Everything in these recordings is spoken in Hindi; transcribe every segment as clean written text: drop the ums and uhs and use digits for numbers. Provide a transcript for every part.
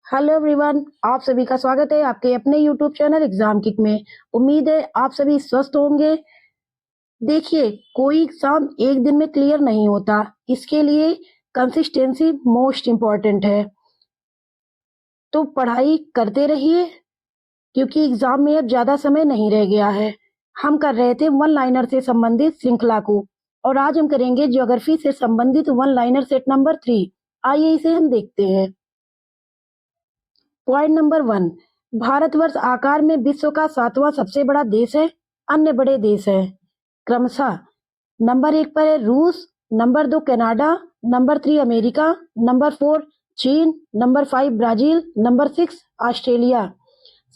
हेलो एवरीवन, आप सभी का स्वागत है आपके अपने यूट्यूब चैनल एग्जाम किक में। उम्मीद है आप सभी स्वस्थ होंगे। देखिए, कोई एग्जाम एक दिन में क्लियर नहीं होता, इसके लिए कंसिस्टेंसी मोस्ट इम्पॉर्टेंट है। तो पढ़ाई करते रहिए क्योंकि एग्जाम में अब ज्यादा समय नहीं रह गया है। हम कर रहे थे वन लाइनर से संबंधित श्रृंखला को और आज हम करेंगे ज्योग्राफी से संबंधित वन लाइनर सेट नंबर 3। आइए इसे हम देखते हैं। पॉइंट नंबर 1, भारतवर्ष आकार में विश्व का 7वां सबसे बड़ा देश है। अन्य बड़े देश है क्रमशः नंबर 1 पर है रूस, number 2 Canada, number 3 America, number 4 चीन, number 5 Brazil, number 6 Australia.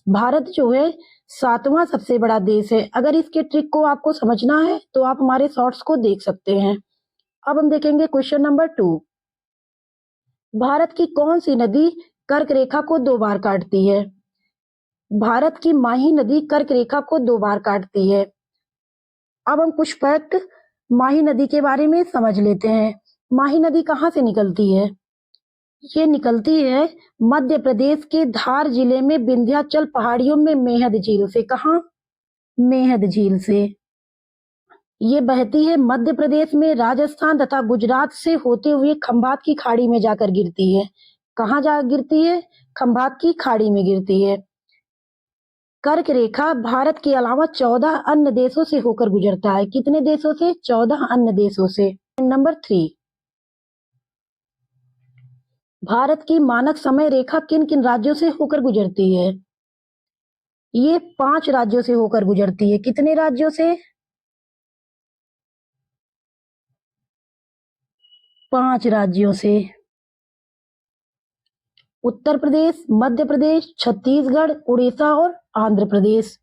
Bharat जो है 7वां सबसे बड़ा देश है। अगर इसके ट्रिक को आपको समझना है तो आप हमारे शॉर्ट्स को देख सकते हैं। अब हम देखेंगे क्वेश्चन नंबर 2। भारत की कौन सी नदी कर्क रेखा को 2 बार काटती है? भारत की माही नदी कर्क रेखा को 2 बार काटती है। अब हम कुछ फैक्ट माही नदी के बारे में समझ लेते हैं। माही नदी कहाँ से निकलती है? ये निकलती है मध्य प्रदेश के धार जिले में विंध्याचल पहाड़ियों में मेहद झील से। कहाँ? मेहद झील से। ये बहती है मध्य प्रदेश में राजस्थान तथा गुजरात से होते हुए खंभात की खाड़ी में जाकर गिरती है। कहाँ जा गिरती है? खंभात की खाड़ी में गिरती है। कर्क रेखा भारत के अलावा 14 अन्य देशों से होकर गुजरता है। कितने देशों से? 14 अन्य देशों से। नंबर 3, भारत की मानक समय रेखा किन किन राज्यों से होकर गुजरती है? ये 5 राज्यों से होकर गुजरती है। कितने राज्यों से? 5 राज्यों से। उत्तर प्रदेश, मध्य प्रदेश, छत्तीसगढ़, उड़ीसा और आंध्र प्रदेश।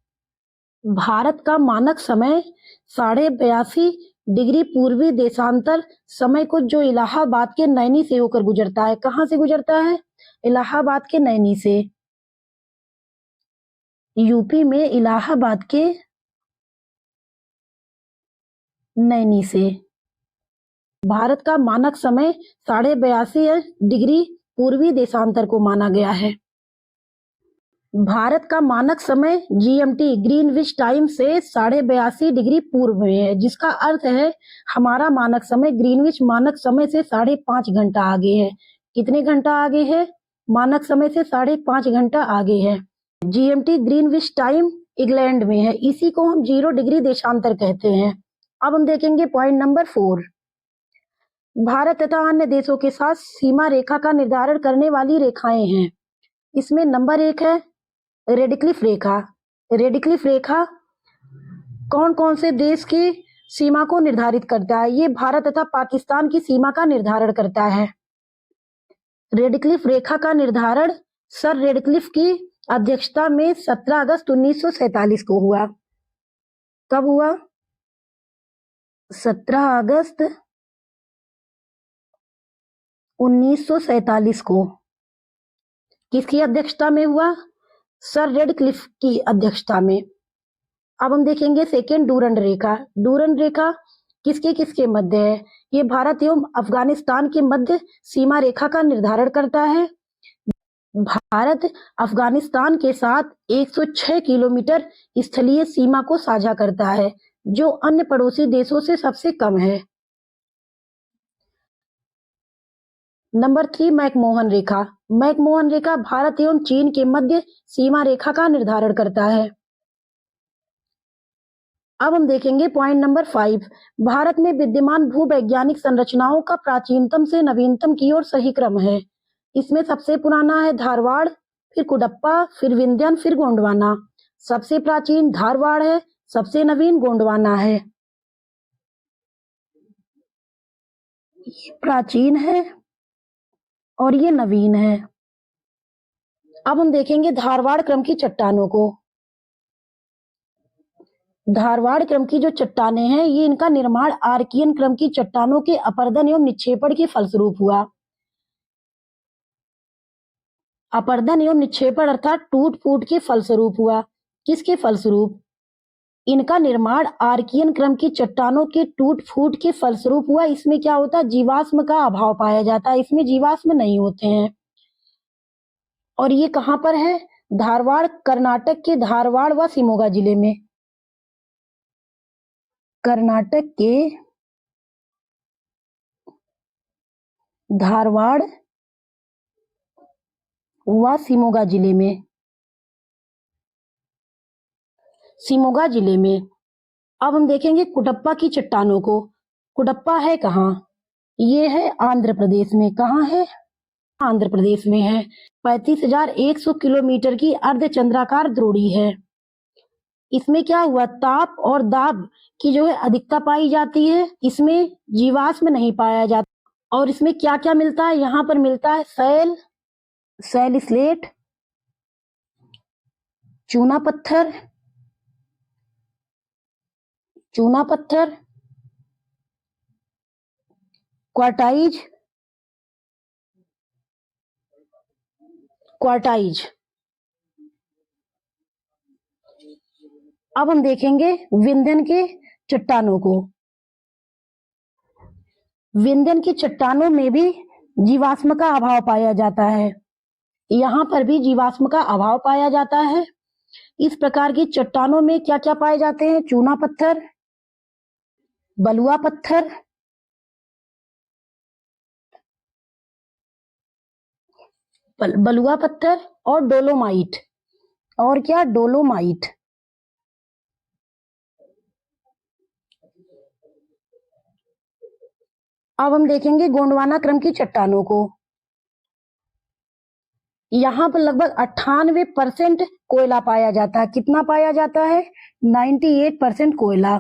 भारत का मानक समय 82.5 डिग्री पूर्वी देशांतर समय को जो इलाहाबाद के नैनी से होकर गुजरता है। कहाँ से गुजरता है? इलाहाबाद के नैनी से। यूपी में इलाहाबाद के नैनी से। भारत का मानक समय 82.5 डिग्री पूर्वी देशांतर को माना गया है। भारत का मानक समय जीएमटी ग्रीनविच टाइम से 82.5 डिग्री पूर्व में है, जिसका अर्थ है हमारा मानक समय ग्रीनविच मानक समय से 5.5 घंटा आगे है। कितने घंटा आगे है? मानक समय से 5.5 घंटा आगे है। जीएमटी ग्रीनविच टाइम इंग्लैंड में है, इसी को हम 0 डिग्री देशांतर कहते हैं। अब हम देखेंगे पॉइंट नंबर 4। भारत तथा अन्य देशों के साथ सीमा रेखा का निर्धारण करने वाली रेखाएं हैं। इसमें नंबर 1 है रेडक्लिफ रेखा। रेडक्लिफ रेखा कौन कौन से देश की सीमा को निर्धारित करता है? ये भारत तथा पाकिस्तान की सीमा का निर्धारण करता है। रेडक्लिफ रेखा का निर्धारण सर रेडक्लिफ की अध्यक्षता में 17 अगस्त 1947 को हुआ। कब हुआ? 17 अगस्त 1947 को। किसकी अध्यक्षता में हुआ? सर रेडक्लिफ की अध्यक्षता में। अब हम देखेंगे सेकेंड डूरंड रेखा। डूरंड रेखा किसके किसके मध्य है? ये भारत एवं अफगानिस्तान के मध्य सीमा रेखा का निर्धारण करता है। भारत अफगानिस्तान के साथ 106 किलोमीटर स्थलीय सीमा को साझा करता है, जो अन्य पड़ोसी देशों से सबसे कम है। नंबर 3 मैकमोहन रेखा। मैकमोहन रेखा भारत एवं चीन के मध्य सीमा रेखा का निर्धारण करता है। अब हम देखेंगे पॉइंट नंबर 5। भारत में विद्यमान भूवैज्ञानिक संरचनाओं का प्राचीनतम से नवीनतम की ओर सही क्रम है। इसमें सबसे पुराना है धारवाड़, फिर कुडप्पा, फिर विंध्यन, फिर गोंडवाना। सबसे प्राचीन धारवाड़ है, सबसे नवीन गोंडवाना है। ये प्राचीन है और ये नवीन है। अब हम देखेंगे धारवाड़ क्रम की चट्टानों को। धारवाड़ क्रम की जो चट्टानें हैं, ये इनका निर्माण आर्कियन क्रम की चट्टानों के अपरदन एवं निक्षेपण के फलस्वरूप हुआ। अपरदन एवं निक्षेपण अर्थात टूट फूट के फलस्वरूप हुआ। किसके फलस्वरूप? इनका निर्माण आर्कियन क्रम की चट्टानों के टूट फूट के फलस्वरूप हुआ। इसमें क्या होता है? जीवाश्म का अभाव पाया जाता है, इसमें जीवाश्म नहीं होते हैं। और ये कहाँ पर है? धारवाड़, कर्नाटक के धारवाड़ व शिमोगा जिले में। कर्नाटक के धारवाड़ व शिमोगा जिले में। शिमोगा जिले में। अब हम देखेंगे कुडप्पा की चट्टानों को। कुडप्पा है कहाँ? ये है आंध्र प्रदेश में। कहाँ है? आंध्र प्रदेश में है। 35,100 किलोमीटर की अर्धचंद्राकार द्रोणी है। इसमें क्या हुआ? ताप और दाब की जो है अधिकता पाई जाती है। इसमें जीवाश्म नहीं पाया जाता। और इसमें क्या क्या मिलता है? यहाँ पर मिलता है शैल, शैल स्लेट, चूना पत्थर, चूना पत्थर, क्वार्टाइज, क्वार्टाइज। अब हम देखेंगे विंध्यन के चट्टानों को। विंध्यन की चट्टानों में भी जीवाश्म का अभाव पाया जाता है। यहाँ पर भी जीवाश्म का अभाव पाया जाता है। इस प्रकार की चट्टानों में क्या क्या पाए जाते हैं? चूना पत्थर, बलुआ पत्थर, बलुआ पत्थर और डोलोमाइट। और क्या? डोलोमाइट। अब हम देखेंगे गोंडवाना क्रम की चट्टानों को। यहाँ पर लगभग 98% कोयला पाया जाता है। कितना पाया जाता है? 98% कोयला।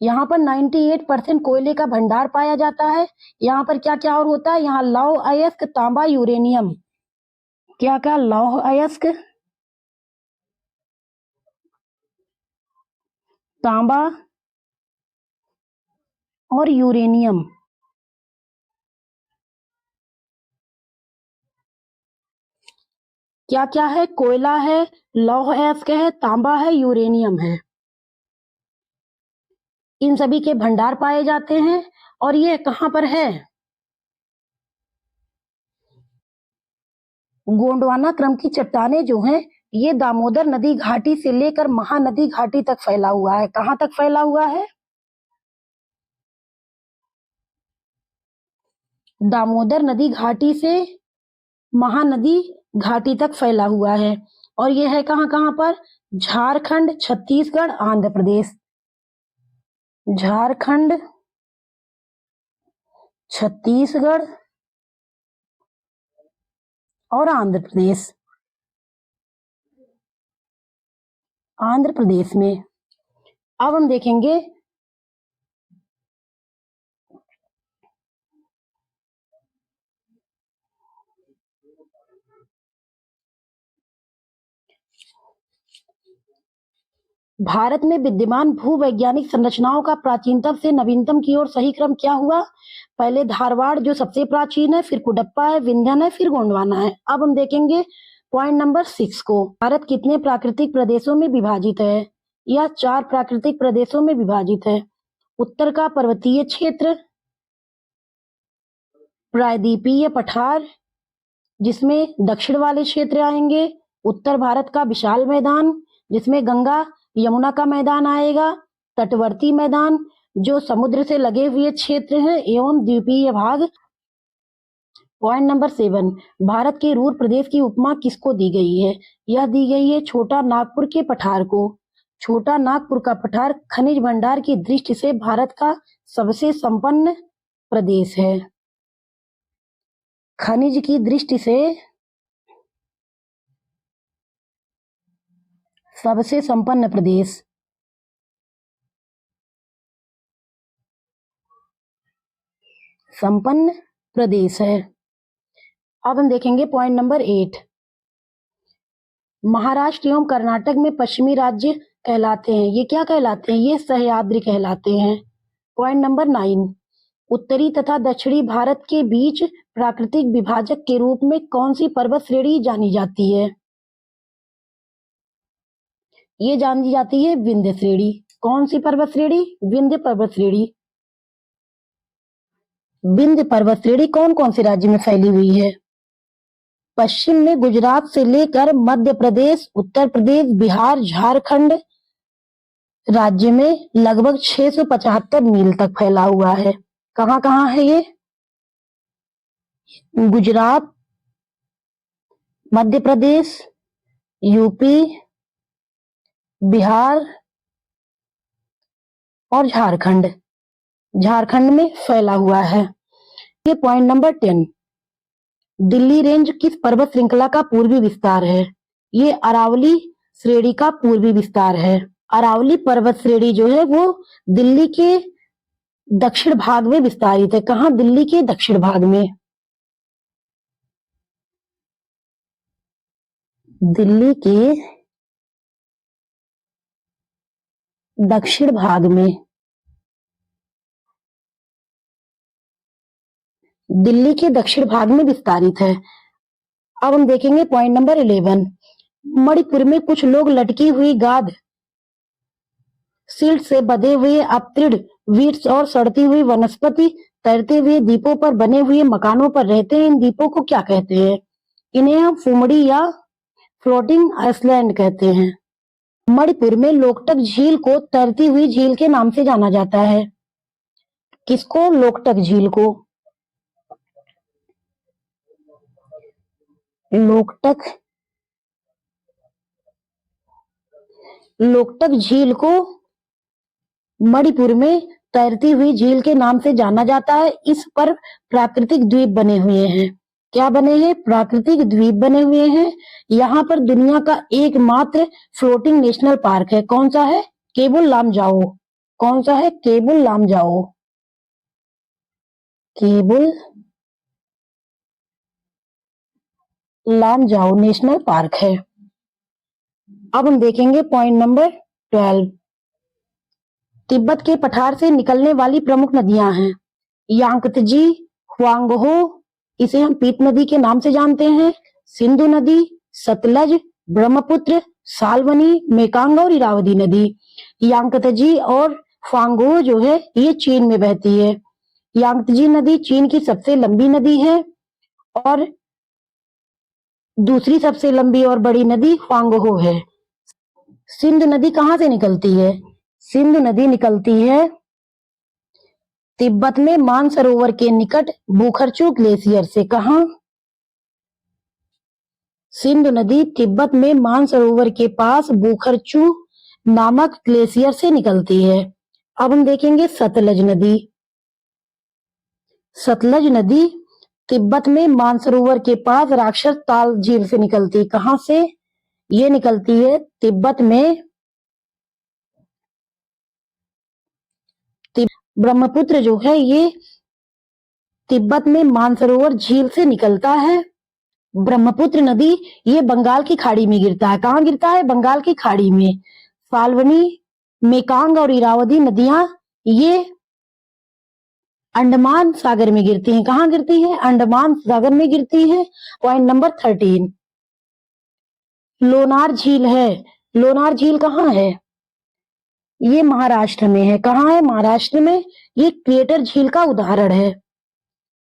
यहाँ पर 98% कोयले का भंडार पाया जाता है। यहाँ पर क्या क्या और होता है? यहाँ लौह अयस्क, तांबा, यूरेनियम। क्या क्या? लौह अयस्क, तांबा और यूरेनियम। क्या क्या है? कोयला है, लौह अयस्क है, तांबा है, यूरेनियम है। इन सभी के भंडार पाए जाते हैं। और ये कहाँ पर है? गोंडवाना क्रम की चट्टानें जो हैं, ये दामोदर नदी घाटी से लेकर महानदी घाटी तक फैला हुआ है। कहाँ तक फैला हुआ है? दामोदर नदी घाटी से महानदी घाटी तक फैला हुआ है। और ये है कहाँ कहाँ पर? झारखंड, छत्तीसगढ़, आंध्र प्रदेश। झारखंड, छत्तीसगढ़ और आंध्र प्रदेश। आंध्र प्रदेश में। अब हम देखेंगे भारत में विद्यमान भूवैज्ञानिक संरचनाओं का प्राचीनतम से नवीनतम की ओर सही क्रम क्या हुआ? पहले धारवाड़ जो सबसे प्राचीन है, फिर कुडप्पा है, विंध्यन है, फिर गोंडवाना है। अब हम देखेंगे पॉइंट नंबर 6 को। भारत कितने प्राकृतिक प्रदेशों में विभाजित है? यह 4 प्राकृतिक प्रदेशों में विभाजित है। उत्तर का पर्वतीय क्षेत्र, प्रायद्वीपीय पठार, जिसमें दक्षिण वाले क्षेत्र आएंगे, उत्तर भारत का विशाल मैदान जिसमें गंगा यमुना का मैदान आएगा, तटवर्ती मैदान जो समुद्र से लगे हुए क्षेत्र हैं, एवं द्वीपीय भाग। पॉइंट नंबर 7, भारत के रूर प्रदेश की उपमा किसको दी गई है? यह दी गई है छोटा नागपुर के पठार को। छोटा नागपुर का पठार खनिज भंडार की दृष्टि से भारत का सबसे संपन्न प्रदेश है। खनिज की दृष्टि से सबसे संपन्न प्रदेश। संपन्न प्रदेश है। अब हम देखेंगे पॉइंट नंबर 8। महाराष्ट्र एवं कर्नाटक में पश्चिमी राज्य कहलाते हैं। ये क्या कहलाते हैं? ये सह्याद्री कहलाते हैं। Point number 9। उत्तरी तथा दक्षिणी भारत के बीच प्राकृतिक विभाजक के रूप में कौन सी पर्वत श्रेणी जानी जाती है? ये जानी जाती है विंध्य श्रेणी। कौन सी पर्वत श्रेणी? विंध्य पर्वत श्रेणी। विंध्य पर्वत श्रेणी कौन कौन से राज्य में फैली हुई है? पश्चिम में गुजरात से लेकर मध्य प्रदेश, उत्तर प्रदेश, बिहार, झारखंड राज्य में लगभग 675 मील तक फैला हुआ है। कहाँ कहाँ है ये? गुजरात, मध्य प्रदेश, यूपी, बिहार और झारखंड। झारखंड में फैला हुआ है। ये पॉइंट नंबर 10। दिल्ली रेंज किस पर्वत श्रृंखला का पूर्वी विस्तार है? ये अरावली श्रेणी का पूर्वी विस्तार है। अरावली पर्वत श्रेणी जो है वो दिल्ली के दक्षिण भाग में विस्तारित है। कहाँ? दिल्ली के दक्षिण भाग में। दिल्ली के दक्षिण भाग में। दिल्ली के दक्षिण भाग में विस्तारित है। अब हम देखेंगे पॉइंट नंबर 11। मणिपुर में कुछ लोग लटकी हुई गाद, सिल्ट से बंधे हुए अपतृण वृक्ष और सड़ती हुई वनस्पति, तैरते हुए द्वीपों पर बने हुए मकानों पर रहते हैं। इन द्वीपों को क्या कहते हैं? इन्हें हम फुमड़ी या फ्लोटिंग आइलैंड कहते हैं। मणिपुर में लोकटक झील को तैरती हुई झील के नाम से जाना जाता है। किसको? लोकटक झील को। लोकटक झील को मणिपुर में तैरती हुई झील के नाम से जाना जाता है। इस पर प्राकृतिक द्वीप बने हुए हैं। क्या बने हैं? प्राकृतिक द्वीप बने हुए हैं। यहाँ पर दुनिया का एकमात्र फ्लोटिंग नेशनल पार्क है। कौन सा है? केबुल लामजाओ। कौन सा है? केबुल लामजाओ। केबुल लामजाओ नेशनल पार्क है। अब हम देखेंगे पॉइंट नंबर 12। तिब्बत के पठार से निकलने वाली प्रमुख नदियां हैं। यांगत्जी, हुआंगहो, इसे हम पीत नदी के नाम से जानते हैं, सिंधु नदी, सतलज, ब्रह्मपुत्र, साल्वनी, मेकांग और इरावदी नदी। यांगत्जी और हुआंगहो जो है ये चीन में बहती है। यांगत्जी नदी चीन की सबसे लंबी नदी है और दूसरी सबसे लंबी और बड़ी नदी हुआंगहो है। सिंधु नदी कहाँ से निकलती है? सिंधु नदी निकलती है तिब्बत में मानसरोवर के निकट बुखरचू ग्लेशियर से। कहाँ? सिंधु नदी तिब्बत में मानसरोवर के पास बुखरचू नामक ग्लेशियर से निकलती है। अब हम देखेंगे सतलज नदी। सतलज नदी तिब्बत में मानसरोवर के पास राक्षस ताल झील से निकलती है। कहाँ से? ये निकलती है तिब्बत में। ब्रह्मपुत्र जो है ये तिब्बत में मानसरोवर झील से निकलता है। ब्रह्मपुत्र नदी ये बंगाल की खाड़ी में गिरता है। कहाँ गिरता है? बंगाल की खाड़ी में। फाल्वनी, मेकांग और इरावदी नदियां ये अंडमान सागर में गिरती हैं। कहाँ गिरती हैं? अंडमान सागर में गिरती हैं। Point number 13। लोनार झील है। लोनार झील कहाँ है? ये महाराष्ट्र में है। कहाँ है? महाराष्ट्र में। ये क्रेटर झील का उदाहरण है।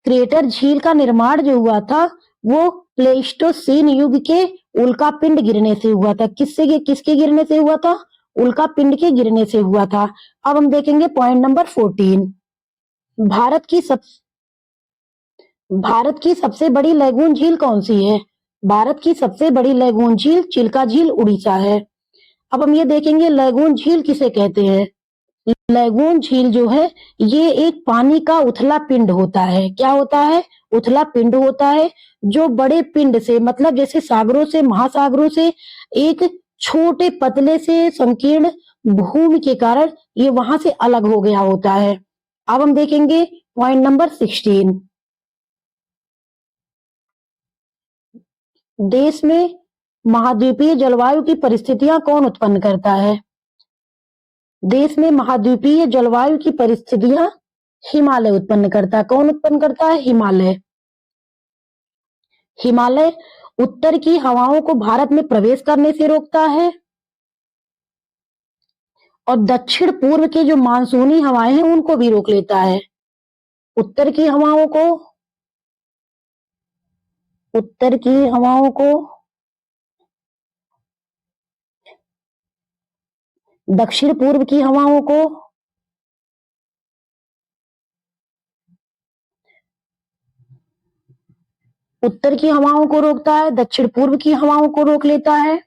क्रेटर झील का निर्माण जो हुआ था वो प्लेस्टोसीन युग के उल्कापिंड गिरने से हुआ था। किसके गिरने से हुआ था? उल्कापिंड के गिरने से हुआ था। अब हम देखेंगे पॉइंट नंबर 14। भारत की सबसे बड़ी लैगून झील कौन सी है? भारत की सबसे बड़ी लैगून झील चिल्का झील उड़ीसा है। अब हम ये देखेंगे लैगून झील किसे कहते हैं। लैगून झील जो है ये एक पानी का उथला पिंड होता है। क्या होता है? उथला पिंड होता है जो बड़े पिंड से, मतलब जैसे सागरों से, महासागरों से एक छोटे पतले से संकीर्ण भूमि के कारण ये वहां से अलग हो गया होता है। अब हम देखेंगे पॉइंट नंबर 16। देश में महाद्वीपीय जलवायु की परिस्थितियां कौन उत्पन्न करता है? देश में महाद्वीपीय जलवायु की परिस्थितियां हिमालय उत्पन्न करता है। कौन उत्पन्न करता है? हिमालय। हिमालय उत्तर की हवाओं को भारत में प्रवेश करने से रोकता है और दक्षिण पूर्व के जो मानसूनी हवाएं हैं उनको भी रोक लेता है। उत्तर की हवाओं को दक्षिण पूर्व की हवाओं को उत्तर की हवाओं को रोकता है, दक्षिण पूर्व की हवाओं को रोक लेता है,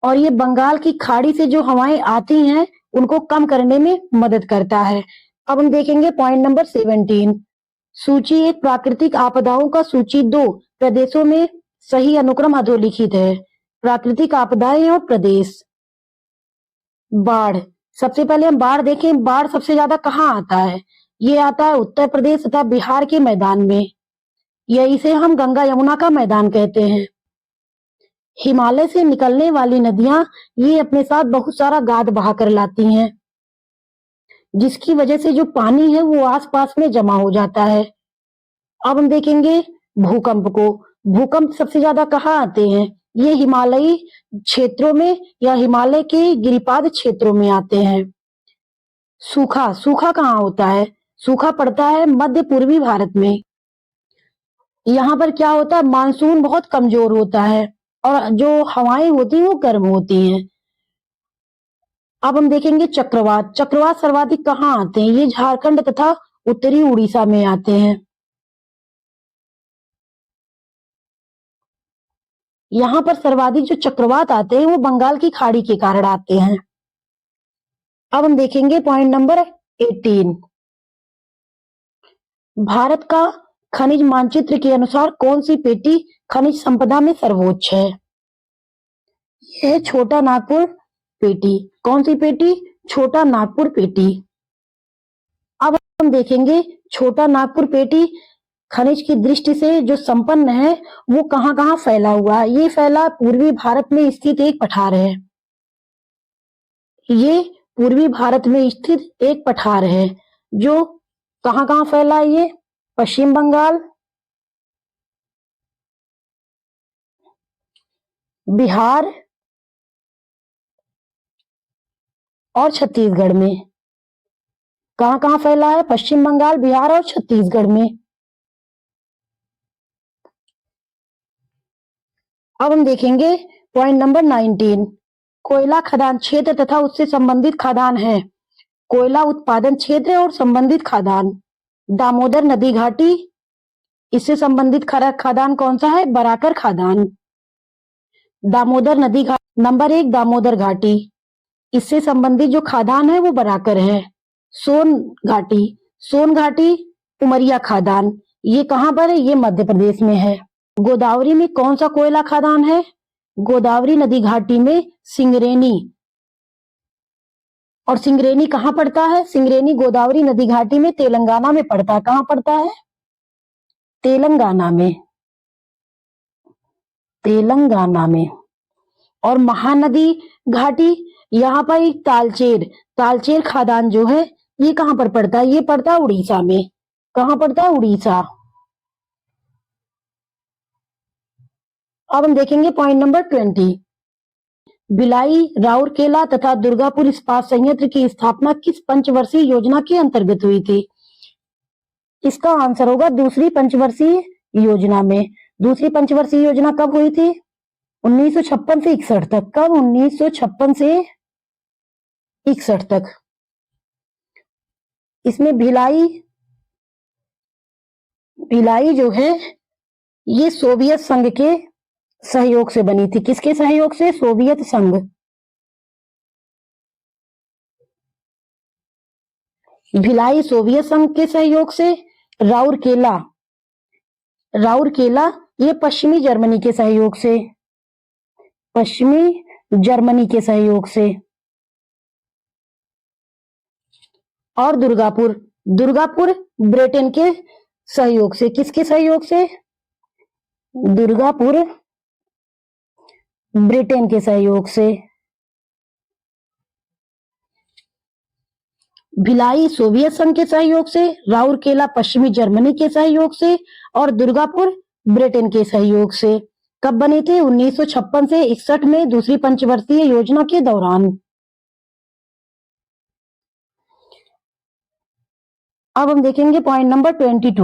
और ये बंगाल की खाड़ी से जो हवाएं आती हैं उनको कम करने में मदद करता है। अब हम देखेंगे पॉइंट नंबर 17। सूची एक प्राकृतिक आपदाओं का सूची 2 प्रदेशों में सही अनुक्रम अधोलिखित है। प्राकृतिक आपदाएं और प्रदेश। बाढ़। सबसे पहले हम बाढ़ देखें। बाढ़ सबसे ज्यादा कहाँ आता है? ये आता है उत्तर प्रदेश तथा बिहार के मैदान में। यही से हम गंगा यमुना का मैदान कहते हैं। हिमालय से निकलने वाली नदियां ये अपने साथ बहुत सारा गाद बहाकर लाती हैं, जिसकी वजह से जो पानी है वो आसपास में जमा हो जाता है। अब हम देखेंगे भूकंप को। भूकंप सबसे ज्यादा कहाँ आते हैं? ये हिमालयी क्षेत्रों में या हिमालय के गिरिपाद क्षेत्रों में आते हैं। सूखा। सूखा कहाँ होता है? सूखा पड़ता है मध्य पूर्वी भारत में। यहाँ पर क्या होता है? मानसून बहुत कमजोर होता है और जो हवाएं होती हैं वो गर्म होती हैं। अब हम देखेंगे चक्रवात। चक्रवात सर्वाधिक कहाँ आते हैं? ये झारखंड तथा उत्तरी उड़ीसा में आते हैं। यहाँ पर सर्वाधिक जो चक्रवात आते हैं वो बंगाल की खाड़ी के कारण आते हैं। अब हम देखेंगे पॉइंट नंबर 18। भारत का खनिज मानचित्र के अनुसार कौन सी पेटी खनिज संपदा में सर्वोच्च है? यह है छोटा नागपुर पेटी। कौन सी पेटी? छोटा नागपुर पेटी। अब हम देखेंगे छोटा नागपुर पेटी खनिज की दृष्टि से जो संपन्न है वो कहाँ कहाँ फैला हुआ है। ये फैला पूर्वी भारत में स्थित एक पठार है। ये पूर्वी भारत में स्थित एक पठार है जो कहाँ कहाँ फैला है? ये पश्चिम बंगाल, बिहार और छत्तीसगढ़ में। कहाँ कहाँ फैला है? पश्चिम बंगाल, बिहार और छत्तीसगढ़ में। अब हम देखेंगे पॉइंट नंबर 19। कोयला खदान क्षेत्र तथा उससे संबंधित खदान है। कोयला उत्पादन क्षेत्र और संबंधित खदान। दामोदर नदी घाटी, इससे संबंधित खदान कौन सा है? बराकर खदान। दामोदर नदी घाटी। नंबर 1 दामोदर घाटी, इससे संबंधित जो खदान है वो बराकर है। सोन घाटी। सोन घाटी उमरिया खदान, ये कहाँ पर है? ये मध्य प्रदेश में है। गोदावरी में कौन सा कोयला खदान है? गोदावरी नदी घाटी में सिंगरेनी। और सिंगरेनी कहाँ पड़ता है? सिंगरेनी गोदावरी नदी घाटी में तेलंगाना में पड़ता है। कहाँ पड़ता है? तेलंगाना में। तेलंगाना में। और महानदी घाटी, यहाँ पर एक तालचेर। तालचेर खदान जो है ये कहाँ पर पड़ता है? ये पड़ता है उड़ीसा में। कहाँ पड़ता है? उड़ीसा। अब हम देखेंगे पॉइंट नंबर 20। भिलाई, राउरकेला तथा दुर्गापुर इस्पात संयंत्र की स्थापना किस पंचवर्षीय योजना के अंतर्गत हुई थी? इसका आंसर होगा दूसरी पंचवर्षीय योजना में। दूसरी पंचवर्षीय योजना कब हुई थी? 1956 से 61 तक। कब? 1956 से 61 तक। इसमें भिलाई जो है ये सोवियत संघ के सहयोग से बनी थी। किसके सहयोग से? सोवियत संघ। भिलाई सोवियत संघ के सहयोग से। राउरकेला ये पश्चिमी जर्मनी के सहयोग से। पश्चिमी जर्मनी के सहयोग से। और दुर्गापुर ब्रिटेन के सहयोग से। किसके सहयोग से? दुर्गापुर ब्रिटेन के सहयोग से। भिलाई सोवियत संघ के सहयोग से, राउरकेला पश्चिमी जर्मनी के सहयोग से और दुर्गापुर ब्रिटेन के सहयोग से। कब बने थे? 1956 से 61 में दूसरी पंचवर्षीय योजना के दौरान। अब हम देखेंगे पॉइंट नंबर 22।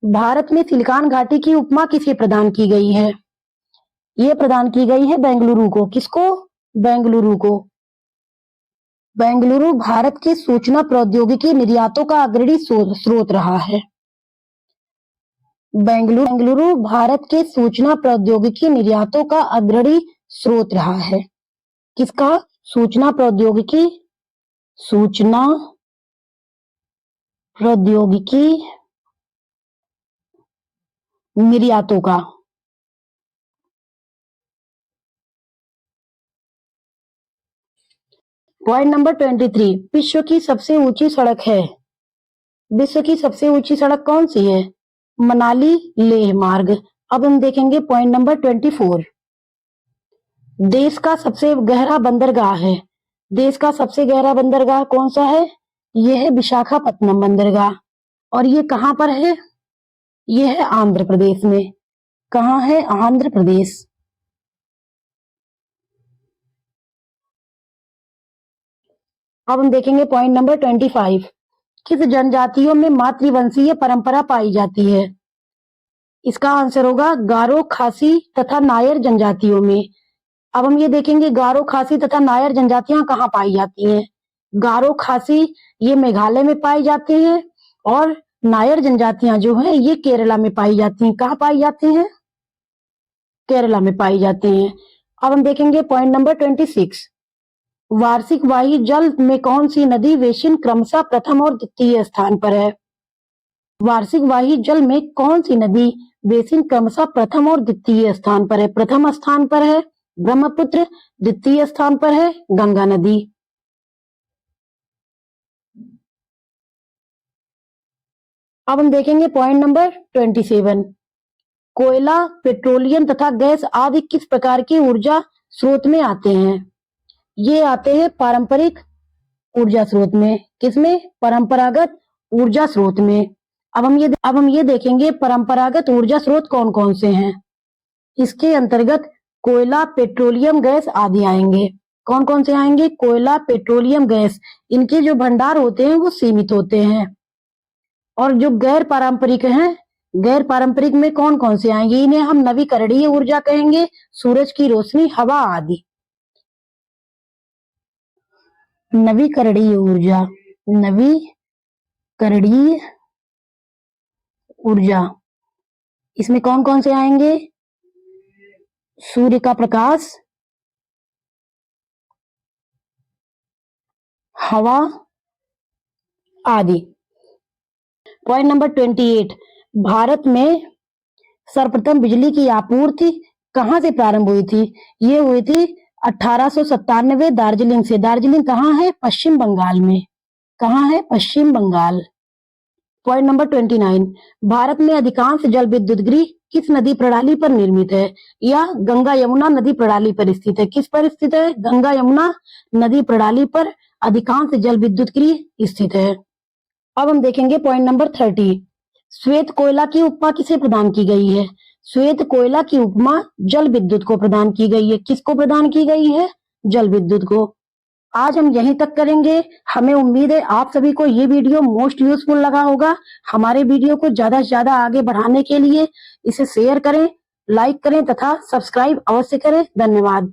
भारत में सिलिकॉन घाटी की उपमा किसे प्रदान की गई है? ये प्रदान की गई है बेंगलुरु को। किसको? बेंगलुरु को। बेंगलुरु भारत के सूचना प्रौद्योगिकी निर्यातों का अग्रणी स्रोत रहा है। बेंगलुरु भारत के सूचना प्रौद्योगिकी निर्यातों का अग्रणी स्रोत रहा है। किसका? सूचना प्रौद्योगिकी निर्यातों का। Point number 23। विश्व की सबसे ऊंची सड़क है। विश्व की सबसे ऊंची सड़क कौन सी है? मनाली लेह मार्ग। अब हम देखेंगे पॉइंट नंबर 24। देश का सबसे गहरा बंदरगाह है। देश का सबसे गहरा बंदरगाह कौन सा है? यह है विशाखापत्तनम बंदरगाह। और ये कहां पर है? यह है आंध्र प्रदेश में। कहां है? आंध्र प्रदेश। अब हम देखेंगे पॉइंट नंबर 25। किस जनजातियों में मातृवंशीय परंपरा पाई जाती है? इसका आंसर होगा गारो, खासी तथा नायर जनजातियों में। अब हम ये देखेंगे गारो, खासी तथा नायर जनजातियां कहाँ पाई जाती हैं। गारो, खासी ये मेघालय में पाई जाती हैं और नायर जनजातियां जो हैं ये केरला में पाई जाती हैं। कहाँ पाई जाती हैं? केरला में पाई जाती हैं। अब हम देखेंगे पॉइंट नंबर 26। वार्षिक वाही जल में कौन सी नदी बेसिन क्रमशः प्रथम और द्वितीय स्थान पर है? वार्षिक वाही जल में कौन सी नदी बेसिन क्रमशः प्रथम और द्वितीय स्थान पर है? प्रथम स्थान पर है ब्रह्मपुत्र, द्वितीय स्थान पर है गंगा नदी। अब हम देखेंगे पॉइंट नंबर 27। कोयला, पेट्रोलियम तथा गैस आदि किस प्रकार की ऊर्जा स्रोत में आते हैं? ये आते हैं पारंपरिक ऊर्जा स्रोत में। किसमें? परंपरागत ऊर्जा स्रोत में। अब हम ये देखेंगे परंपरागत ऊर्जा स्रोत कौन कौन से हैं। इसके अंतर्गत कोयला, पेट्रोलियम, गैस आदि आएंगे। कौन कौन से आएंगे? कोयला, पेट्रोलियम, गैस। इनके जो भंडार होते हैं वो सीमित होते हैं। और जो गैर पारंपरिक हैं, गैर पारंपरिक में कौन कौन से आएंगे? इन्हें हम नवीकरणीय ऊर्जा कहेंगे। सूरज की रोशनी, हवा आदि। नवीकरणीय ऊर्जा, नवीकरणीय ऊर्जा इसमें कौन कौन से आएंगे? सूर्य का प्रकाश, हवा आदि। Point number 28। भारत में सर्वप्रथम बिजली की आपूर्ति कहां से प्रारंभ हुई थी? ये हुई थी 1897 दार्जिलिंग से। दार्जिलिंग कहाँ है? पश्चिम बंगाल में। कहाँ है? पश्चिम बंगाल। Point number 29। भारत में अधिकांश जल विद्युत गृह किस नदी प्रणाली पर निर्मित है? यह गंगा यमुना नदी प्रणाली पर स्थित है। किस पर स्थित है? गंगा यमुना नदी प्रणाली पर अधिकांश जल विद्युत गृह स्थित है। अब हम देखेंगे पॉइंट नंबर 30। श्वेत कोयला की उपमा किसे प्रदान की गई है? श्वेत कोयला की उपमा जल विद्युत को प्रदान की गई है। किसको प्रदान की गई है? जल विद्युत को। आज हम यहीं तक करेंगे। हमें उम्मीद है आप सभी को ये वीडियो मोस्ट यूजफुल लगा होगा। हमारे वीडियो को ज्यादा से ज्यादा आगे बढ़ाने के लिए इसे शेयर करें, लाइक करें तथा सब्सक्राइब अवश्य करें। धन्यवाद।